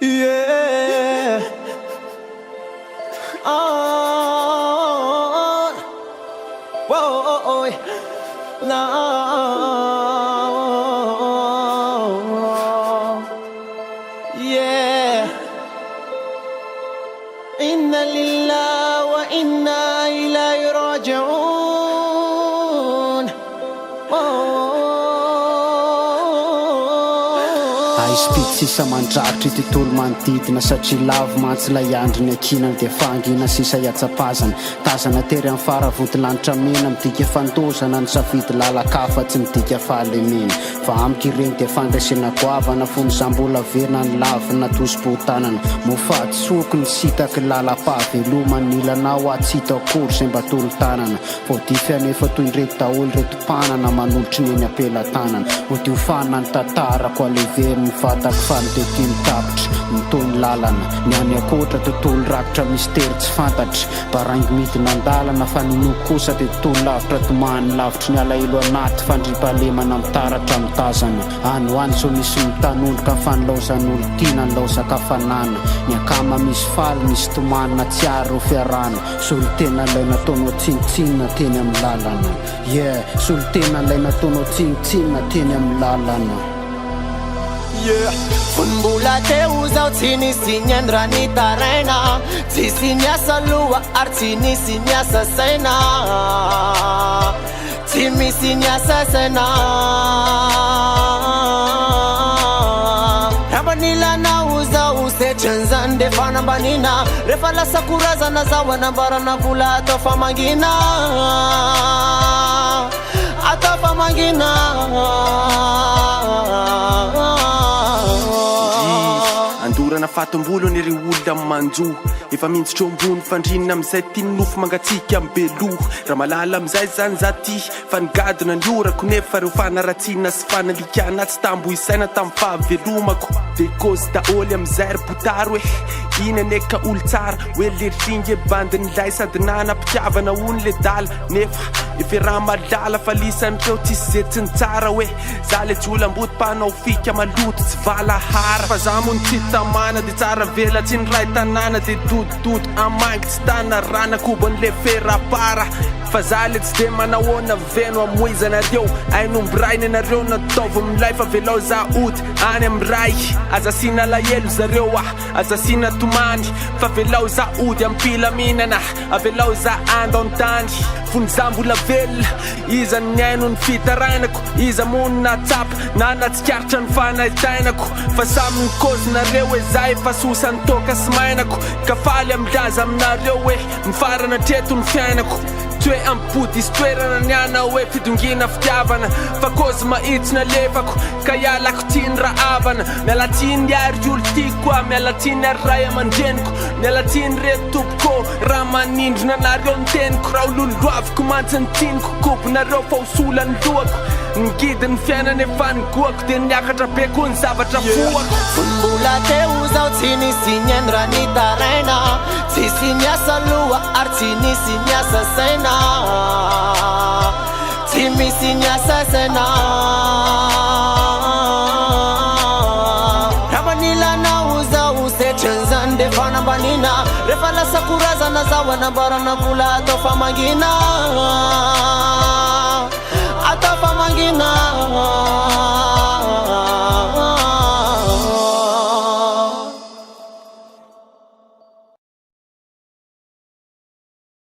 Yeah. Oh. Whoa. No. Yeah. Inna lillahi wa inna ilayhi raji'un. Aispity sisa mandraritra ity tolo manodidina satria lavo mantsy lay andro ny akinany dia fangina sisa iatsapazana tazana tery amin'ny faravodilanitra mena midika fandozana ny safidy lalakafa tsy midika fahalemena fa amiko ireny dia fandraisena goavana fony zambola verina ny lavina tosim-potanana mofady soko ny sitaky lalam-pahavelomany ilanao atsita akory izay mba tolo-tanana voadify anefa toy ireto daholo reto mpanana manolotry ny eny ampela-tanana ho diofanana ny tantarako aleveriny fatako fanodetiny tapitra mitony lalana ny any akoatra tontolo rakitra mistery tsy fantatry baraingy midina andalana fa ninoko kosa dia tontolo lavitra tomany lavitry ny alailo anaty fandrimpahalemana mitaratra mitazana any hoany so misy mitanondroka fanilozan'olo tiana ny laozakafanana ny akama misy faly misy tomanina tsy ary ro fiarana solo tena lay nataonao tsinitsinina teny amin'ny lalana solo tena lay nataonao tsinitsinina teny amin'ny lalana. Funbula teu zao tsy nisy nyandra ny taraina tsisy niasa loha ary tsy nisy niasa saina tsy misy niasa saina raban'ilanao zao setrany zany de fanambanina rehefa lasa korazana zao anambarana vola atao famangina atao famangina. Andorana fatombolo ny ry olona manjo efa mintsitro ambony fandrinina amizay tia nofo mangatsika ambeloh raha malala amizay zany za ty fanigadona ny orako nefa reo fanaratsina sy fanalikana tsy tambo isaina tamin'ny fahavelomako de kozy daholy amizay ry botaro hoe ina neka olo tsara hoe leriringy e bandin'ilay sady nanam-pitiavana ony le dala nefa efa raha malala fa lisan'ireo tsisy zetsiny tsara hoe za le jolambody mpanao fika maloto tsy valahara fa za mo ny tsy tamana de tsara vela tsy ny ray tanàna de dododo amangy tsy tana ranakoban'le ferapara fa za le tsy de manahoana veno amoizanareo ainombrainy anareo nataovy milay fa velao za ody any amiray azasina lahelo zareo azasina tomany fa velao za ody ampilaminana avelao za ando antany fony za mbola velona iza ny aino ny fitaranako iza mony natsapa na natsikaritra ny fanahitainako fa samy ny kozinareo hoe za efa sosa ny toka sy mainako ka faly amilaza aminareo hoe mifarana treto ny fiainako toe ampody istoerana ny ana hoe fidongina fitiavana fa kozy mahitsina lefako ka ialako tiany raha avana mialatsiny ary olo tikoa mialatsiny ary ray aman-dreniko mialatsiny reto tompoko raha manindrona anareo ny teniko raha ololoaviko mantsy ny tiniko koponareo fa hosola ny lohako nigidy ny fiainana efa nigoako de niakatra be koa ny zavatra foako Funbula teu zao tsy nisy nyandra ny taraina tsisy niasa loha ary tsy nisy niasa saina tsy misy niasa saina raban'ilanao zao setrany zany de fanambanina rehefa lasa korazana zao anambarana vola atao famangina atao famangina.